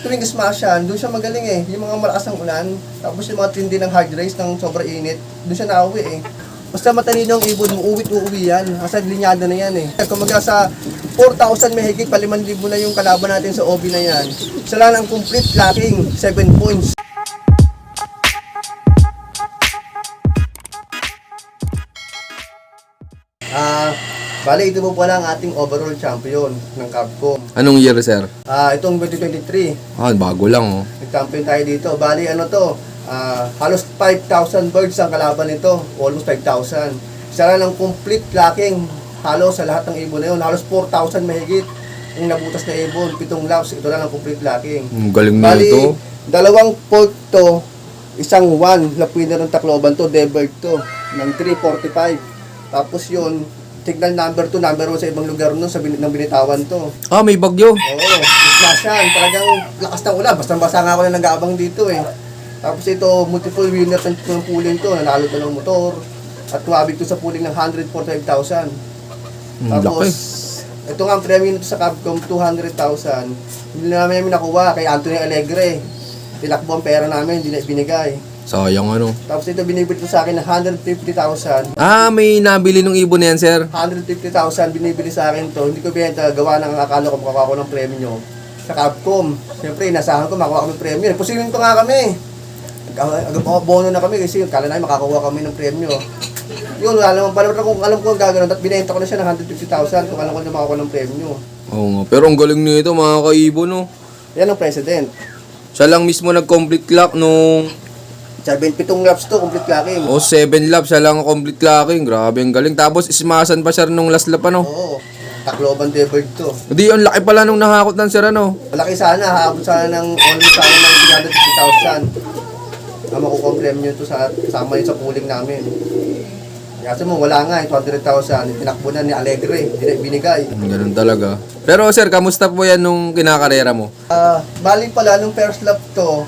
tuwing smash yan, doon siya magaling eh. Yung mga malakas ng ulan, tapos yung mga tindi ng hard race ng sobrang init, doon siya nauwi eh. Basta matalino ang ibon mo, uuwi yan. Kasi linyada na yan eh. Kung sa 4,000 may higit, pa 5,000 na yung kalaban natin sa OB na yan. Isa lang ang complete lacking, 7 points. Bali, ito po pala ang ating overall champion ng Capcom. Anong year, sir? Itong 2023. Bago lang, oh. Nag-champion tayo dito. Bali, ano to? Halos 5,000 birds ang kalaban nito. Almost 5,000. Isa lang ng complete lacking. Halos sa lahat ng ibon na yun. Halos 4,000 mahigit. Yung nabutas na ibon. 7 laps. Ito lang ang complete lacking. Galing na ito. Dalawang port to. Isang 1. Lap winner ng Tacloban to. Debert to. Ng 345. Tapos yun, signal number 2, number 1 sa ibang lugar nun, ng binitawan to. May bagyo. Oo, smash yan. Talagang lakas ng ulan. Basta nga ako na nag-aabang dito eh. Tapos ito, multiple winners ng pooling to. Nanalo to ng motor. At tumabig to sa pooling ng 145,000. Tapos, ito nga ang premium nito sa Capcom, 200,000. Hindi namin nakuha kay Anthony Alegre. Tinakbo ang pera namin, hindi na binigay. Sayang ano. Tapos ito binibili ko sa akin ng 150,000. May nabili nung ibon na yan, sir. 150,000 binibili sa akin to. Hindi ko benta, gawa ng akala ko makakuha ko ng premyo sa Capcom. Siyempre, inasahan ko makakuha ko ng premyo. Pusilin ko nga kami. Bono na kami kasi kala namin makakuha kami ng premyo. Yun, wala naman pala kung alam ko gagawin at binenta ko na siya ng 150,000 kung alam ko na makakuha ng premyo. Oo nga, pero ang galing nito mga kaibon, no. Yan ang president. Siya lang mismo nag-complete clock nung 7 laps to, complete lacking. 7 laps, siya lang ang complete clocking. Grabe, ang galing. Tapos ismasan pa siya nung last lap, ano? Oo, Tacloban Debert to. Hindi, ang laki pala nung nakakot ng sir, ano? Malaki sana, haabot sana ng almost sana ng 350,000 na makukuha ang premyo to sa kasama yun sa pooling namin. Kasi mo, wala nga, 200,000, tinakbo na ni Alegre, hindi na binigay. Ganun talaga. Pero sir, kamusta po yan nung kinakarera mo? Bali pala, nung first lap to,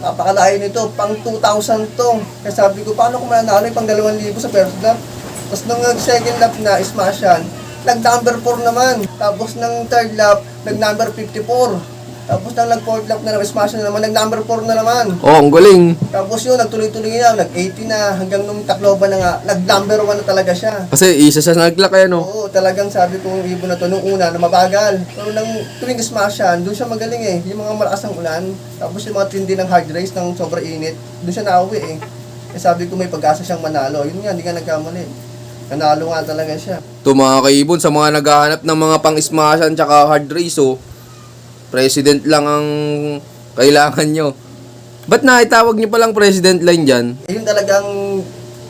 napakalayo nito, pang 2,000 to. Kaya sabi ko, paano kung mananalo yung pang 2,000 sa first lap? Tapos nung second lap na, smash yan, nag-number 4 naman. Tapos ng third lap, nag-number 54. Tapos nang nag-fourth lap na smash na naman, nag-number 4 na naman. Ang galing. Tapos yun, nagtuloy-tuloy na, nag-80 na, hanggang nung Tacloban na nga, nag-number 1 na talaga siya. Kasi isa sa nag-clock, no? Oo, talagang sabi ko yung ibon na to, nung una, na mabagal. Pero nang tuwing smash yan, doon siya magaling eh. Yung mga malakas ng ulan, tapos yung mga tindi ng hard race ng sobrang init, doon siya nauwi eh. Kaya sabi ko may pag-asa siyang manalo. Yun nga, hindi ka nagkamali. Nanalo nga talaga siya. Ito mga kaibon, sa mga naghahanap ng mga pang-smashan tsaka hard race, president lang ang kailangan nyo. Ba't naitawag nyo palang president line dyan? Yun talagang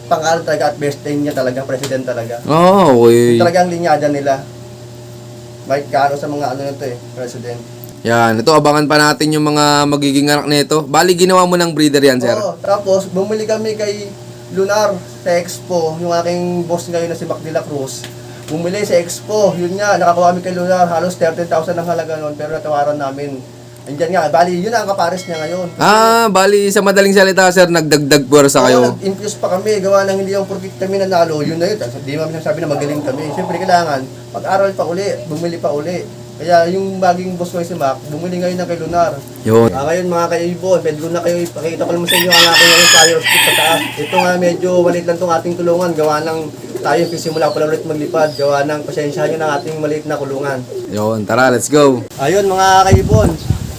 pang-aral talaga at best time niya talagang president talaga. Okay. Yun talagang linyada nila. May kano sa mga ano nito eh, president. Yan, ito abangan pa natin yung mga magiging anak nito. Bali, ginawa mo ng breeder yan, sir? Oo, tapos bumili kami kay Lunar sa Expo, yung aking boss ngayon na si Mac de la Cruz. Bumili sa Expo, yun nga, nakakuha kami kay Lunar, halos 30,000 ang halaga nun, pero natawaran namin. Andiyan nga, bali, yun ang kapares niya ngayon. Bali, sa madaling salita, sir, nagdagdag puwersa kayo. Nag-infuse pa kami, gawa ng hindi yung porkit kami nanalo, yun na yun. Hindi namin sabi na magaling kami. Siyempre, kailangan, mag-aral pa uli, bumili pa uli. Kaya yung baging boss ko si Mac, bumili ngayon ng kay Lunar. Yun. Ngayon mga kaibon, pwede ko na kayo ipakita ko naman sa inyo ang aking ngayon fire stick sa taas. Ito nga medyo maliit lang itong ating kulungan, gawa ng tayo simula pa lang ulit maglipad, gawa ng pasensyahan nyo ng ating maliit na kulungan. Yun, tara, let's go. Ayun mga kaibon,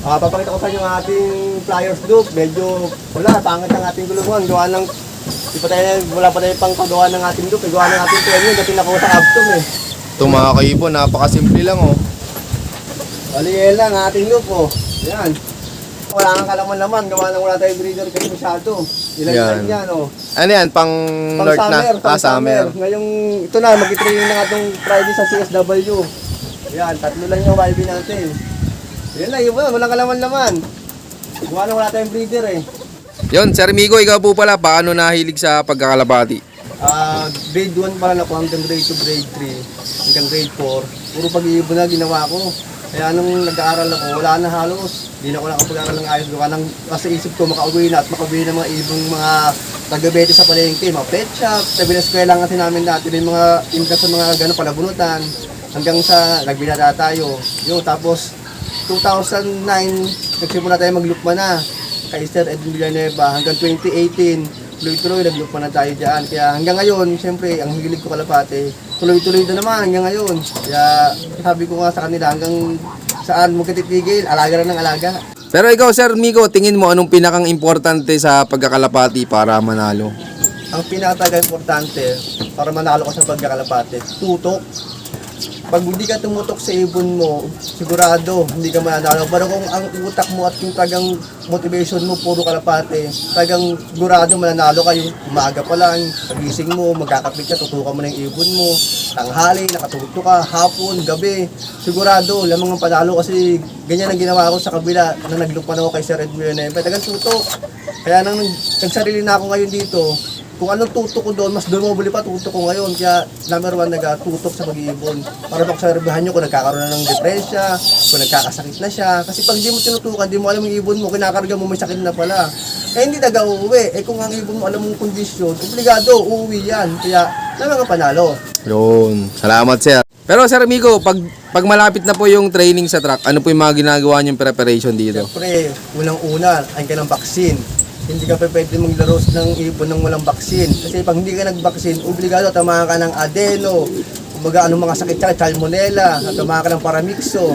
papakita ko sa inyo ang ating flyers loop. Medyo wala, pangit ang ating kulungan, gawa ng wala pa tayo pang pagawa ng ating loop, gawa ng ating premium na pinakuha sa Abtom eh. Ito mga kaibon, napakasimple lang Baliyan lang ating loop Yan. Wala kang kalaman-laman, gawa nang wala tayong breeder kasi masyado. Ilan yan Ano yan, pang north summer, na? Summer. Ngayong, ito na, mag-training na nga itong Friday sa CSW. Yan, 3 lang yung YB natin. Yan lang, yun, walang kalaman-laman. Gawa nang wala tayong breeder eh. Yun, Sir Migo, ikaw po pala, paano nahilig sa pagkakalapati? Grade 1 pala na hanggang grade 2, grade 3, hanggang grade 4. Puro pag-iibon na ginawa ko. Kaya nung nag-aaral ako, wala na halos. Hindi na ako nakapag-aaral ng ayos. Kasi isip ko makauwi na at makauwi na mga ibang mga taga-bete sa palengke, mga pet shop. Sabi na eskwela nga namin dati, yung mga imkas sa mga gano'ng palabunutan. Hanggang sa nagbinata tayo. Tapos 2009, nagsimula tayo maglukma na kay Sir Edwin Villanueva. Hanggang 2018, tuloy-tuloy naglukma na tayo dyan. Kaya hanggang ngayon, siyempre, ang hilig ko kalapate, tuloy-tuloy na naman hanggang ngayon. Kaya sabi ko nga sa kanila, hanggang saan mo katitigil, alaga na ng alaga. Pero ikaw, Sir Miko, tingin mo anong pinakang importante sa pagkakalapati para manalo? Ang pinaka-importante para manalo ka sa pagkakalapate, tutok. Pag hindi ka tumutok sa ibon mo, sigurado hindi ka mananalo. Pero kung ang utak mo at yung tagang motivation mo puro kalapate, tagang sigurado mananalo ka. Yung umaga pa lang, pagising mo, magkakapit ka, tutukan mo na yung ibon mo, tanghali, nakatutok ka, hapon, gabi, sigurado, lamang ang panalo kasi ganyan ang ginawa ko sa kabila na naglupan ako kay Sir Edwin Villanueva. Tagang tutok. Kaya nang nagsarili na ako ngayon dito, kung anong tutok ko doon, mas dumobili pa tutok ko ngayon. Kaya number 1, nag-tutok sa pag-iibon. Para pagsasabihan nyo kung nagkakaroon na ng depresya, kung nagkakasakit na siya. Kasi pag di mo tinutukan, di mo alam yung ibon mo, kinakarga mo, may sakit na pala. Eh hindi uuwi. Eh kung ang ibon mo alam mong kondisyon, obligado, uuwi yan. Kaya naman ang panalo. Yun. Salamat, Sir. Pero Sir Miko, pag malapit na po yung training sa track, ano po yung mga ginagawa niyong preparation dito? Siyempre, unang-una, ay ka ng vaccine. Hindi ka pa pwede maglaro ng ibon ng walang baksin. Kasi pag hindi ka nagbaksin, obligado tamaan ka ng adeno, kumbaga anong mga sakit ka, salmonella, tamaan ka ng paramixo.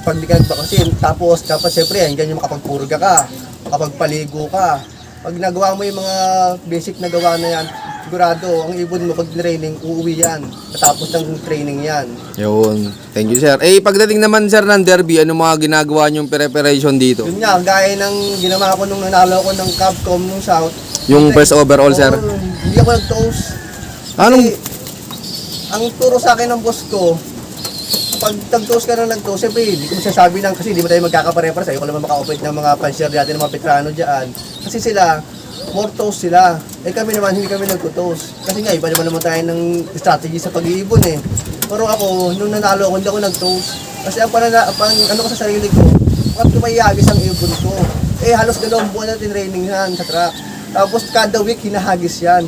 Pag hindi ka nagbaksin, tapos siyempre, hanggang yung makapagpurga ka, makapagpaligo ka. Pag nagawa mo yung mga basic na gawa na yan, sigurado, ang ibon mo pag training, uuwi yan. Katapos ng training yan. Yun. Thank you, Sir. Eh, pagdating naman, Sir, ng derby, ano mga ginagawa niyong preparation dito? Yun nga, gaya ng ginawa ko nung nanalo ko ng Capcom nung South. Yung first overall, Sir? Hindi ako nag-toast. Anong? Kasi, ang turo sa akin ng boss ko, pag nag-toast ka na nag-toast, siyempre, hindi ko masasabi lang kasi hindi mo tayo magkakapare-pare. Sa'yo ko naman maka-operate ng mga pan-share natin, ng mga Petrano dyan. Kasi sila, more toast sila. Eh kami naman, hindi kami nag-toast. Kasi nga, iba naman tayo ng strategy sa pag-iibon eh. Pero ako, nung nanalo ako, hindi ako nag-toast. Kasi ang ano ko sa sarili ko, bakit tumayagis ang ibon ko? Eh halos 2 buwan na tinraining yan sa track. Tapos kada week, hinahagis yan.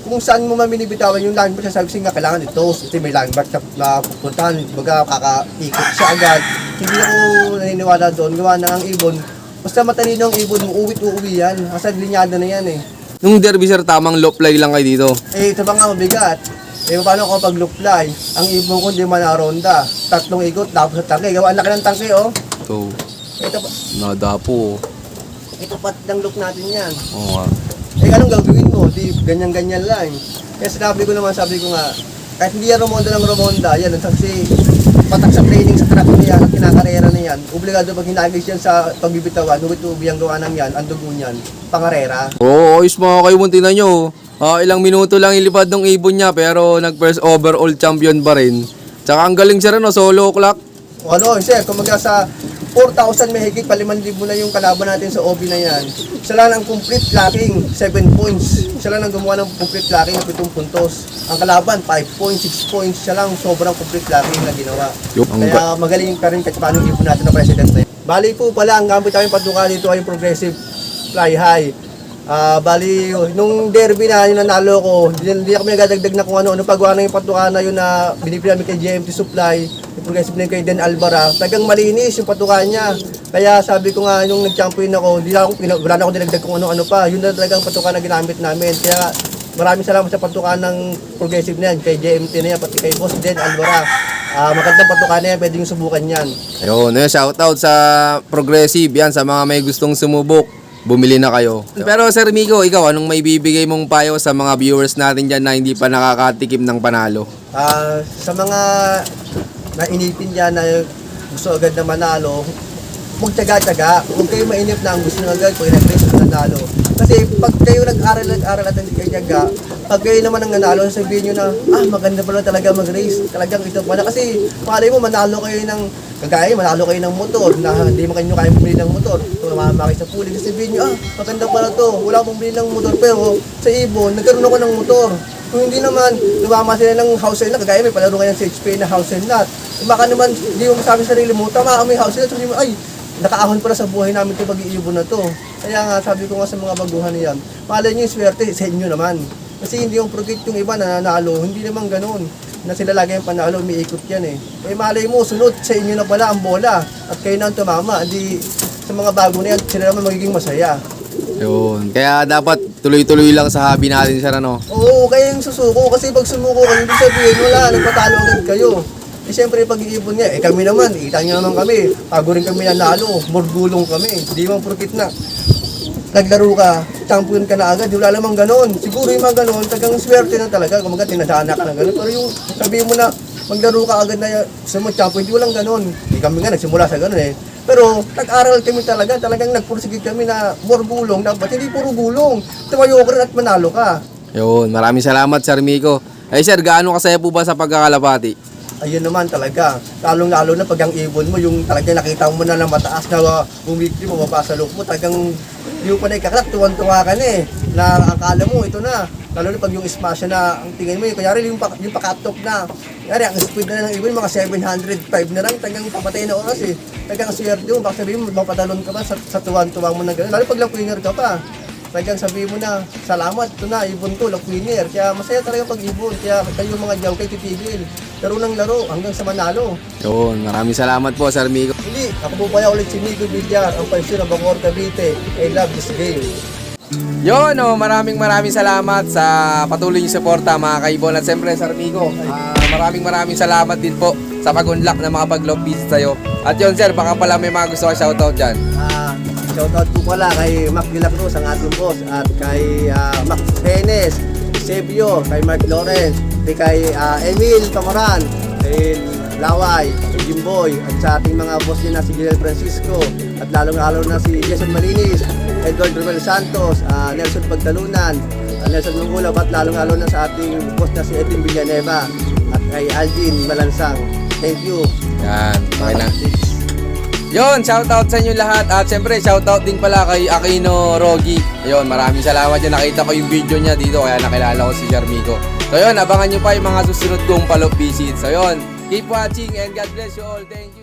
Kung saan mo maminibitawan yung landmark, sabi nga kailangan i-toast. Kasi may landmark na pupuntahan, baga kakaikot siya agad. Hindi ako naniniwala doon, gawa na ang ibon. Basta matalino ang ibon mo, uuwi yan. Kasi linyada na yan eh. Nung derby, Sir, tamang low fly lang kayo dito. Eh, ito ba nga mabigat? Eh, paano ko pag loop fly? Ang ibon ko hindi man naronda. 3 ikot, tapos sa tangke. Gawa, ang laki ng tangke, oh. So, Ito pa, nadapo. ito pa ng loop natin yan. Oo nga. Eh, anong gagawin mo? Di, ganyan-ganyan lang. Kaya sabi ko nga, kahit hindi yan rumonda ng rumonda, yan, kasi patak sa training sa track niya at kinakarera na yan, obligado pag hinagis yan sa pagbibitawan, nuwit-ubi ang gawa ng yan, ang dugo niyan, pangarera. Oo, ayos mga kayo, tingnan nyo. Ilang minuto lang ilipad ng ibon niya, pero nag-first overall champion pa rin. Tsaka ang galing siya rin, solo clock. O ano, sir, kumaga sa 4,000 may higit pa 5,000 na yung kalaban natin sa OB na yan. Siya lang ang complete locking, 7 points. Siya lang ang gumawa ng complete locking ng 7 puntos. Ang kalaban, 5 points, 6 points. Siya lang sobrang complete locking na ginawa. Kaya magaling pa rin kahit paano yung ibon natin na president na yun. Bali po pala, ang gamit namin patuka dito ay yung progressive fly high. Bali, nung derby na yung nanalo ko, hindi kami nagdagdag na kung ano pagawa na yung patuka na yun na binibili namin kay GMT Supply, yung progressive na yun kay Den Alvara. Tagang malinis yung patuka niya. Kaya sabi ko nga, nung nag-champion ako, wala na ako dinagdag kung ano-ano pa. Yun na talagang patuka na ginamit namin. Kaya maraming salamat sa patuka ng progressive na yan, kay GMT na yan, pati kay Boss Den Alvara. Magandang patuka na yan, pwede yung subukan yan. Ayun, shoutout sa progressive yan, sa mga may gustong sumubok. Bumili na kayo. Pero Sir Miko, ikaw, anong may bibigay mong payo sa mga viewers natin dyan na hindi pa nakakatikim ng panalo? Sa mga nainipin dyan na gusto agad na manalo, magtyaga-tyaga. Huwag kayo mainip na ang gusto nyo agad kung i-race na nanalo. Kasi pag kayo nag-aral at hindi kayo tyaga, pag kayo naman ang nanalo, sabihin nyo na, maganda pala talaga mag-race. Talagang ito pala. Kasi malay mo, manalo kayo ng kagaya, manalo kayo ng motor na hindi mo kayo kaya bumili ng motor. Kung mamamaki sa puling, sabihin nyo, maganda pala to. Wala akong bumili ng motor, pero sa ibon, nagkaroon ako ng motor. Kung hindi naman, lumama sila ng house and lot, kagaya may palaro kayo ng CHP na house and lot. Baka naman, hindi mo masabi sa sarili mo, tama may house and lot, sabi mo, ay, nakaahon pala sa buhay namin ito pag-iibon na to. Kaya nga, sabi ko nga sa mga baguhan niyan, malay nyo yung swerte sa inyo naman. Kasi hindi yung progate yung iba nananalo, hindi naman ganun. na sila lagi yung panalo, umiikot yan eh. Eh malay mo, sunod sa inyo na pala ang bola at kayo na ang tumama. Hindi sa mga bago na yan, sila naman magiging masaya. Yun. Kaya dapat tuloy-tuloy lang sa hobby natin, sir, ano? Oo, kayo yung susuko. Kasi pag sumuko kayo, hindi sabihin, wala, nagpatalo agad kayo. Eh siyempre pag-iipon niya, eh kami naman, kita niyo naman kami. Bago rin kami nanalo, morgulong kami. Hindi man porkit na naglaro ka, champion ka na agad, wala namang ganon. Siguro yung mga ganon, tagang swerte na talaga, kumaga tinadhana ka ng ganon. Pero yung sabihin mo na maglaro ka agad na sa mga champion, hindi walang ganon. Hindi kami nga nagsimula sa ganon eh. Pero nag-aral kami talaga, talagang nagpursige kami na more gulong, dapat hindi puro gulong. Tumayo ka rin at manalo ka. Yun. Maraming salamat, Sir Miko. Ay, sir, gaano kasaya po ba sa pagkakalapati? Ayun naman talaga, lalong-lalo na pag ang ibon mo, yung talagang nakita mo na mataas na bumibili mo, mabasa loob mo, talagang yung pa na ikakalak, tuwan-tuwa ka na eh, na akala mo, ito na, lalo na pag yung smash na, ang tingin mo, kunyari yung pakatok na, kunyari ang speed na ng ibon, mga 705 na lang, talagang papatay na oras eh, talagang swerte mo, baka sabihin mo, mapatalon ka ba sa tuwan-tuwa mo na gano'n, lalo pag lang winner ka pa. Talagang sabihin mo na, salamat, ito na, ibon ko, lock winner. Kaya masaya talaga pag ibon. Kaya kayo mga diyaw kayo titigil. Laro ng laro hanggang sa manalo. Yun. Maraming salamat po, Sir Miko. Hindi, ako po pala ulit si Nico Villar, ang paisyo ng Bangor Cavite. I love this game. Yun, maraming salamat sa patuloy niyong suporta, mga kaibon. At siyempre, Sir Miko, maraming salamat din po sa pag-unlock na makapag-log visit sa'yo. At yun, sir, baka pala may mga gusto ka shoutout dyan. Shoutout po pala kay Mac de la Cruz, ang ating boss, at kay Max Renes, Sebio, kay Mark Lawrence, kay Emil Camoran, kay Laway, si Jimboy, at sa ating mga boss din na si Gilel Francisco, at lalong-lalo na si Jason Malinis, Edward Romel Santos, Nelson Pagtalunan, Nelson Mungulaw, at lalong-lalo na sa ating boss na si Edwin Villanueva, at kay Alvin Malansang. Thank you. Yan, okay na. Yun, shoutout sa inyo lahat. At syempre, shoutout din pala kay Aquino Rogi. Yun, maraming salamat dyan. Nakita ko yung video niya dito, kaya nakilala ko si Sir Miko. So yun, abangan nyo pa yung mga susunod kong follow-up visit. So yun, keep watching and God bless you all. Thank you.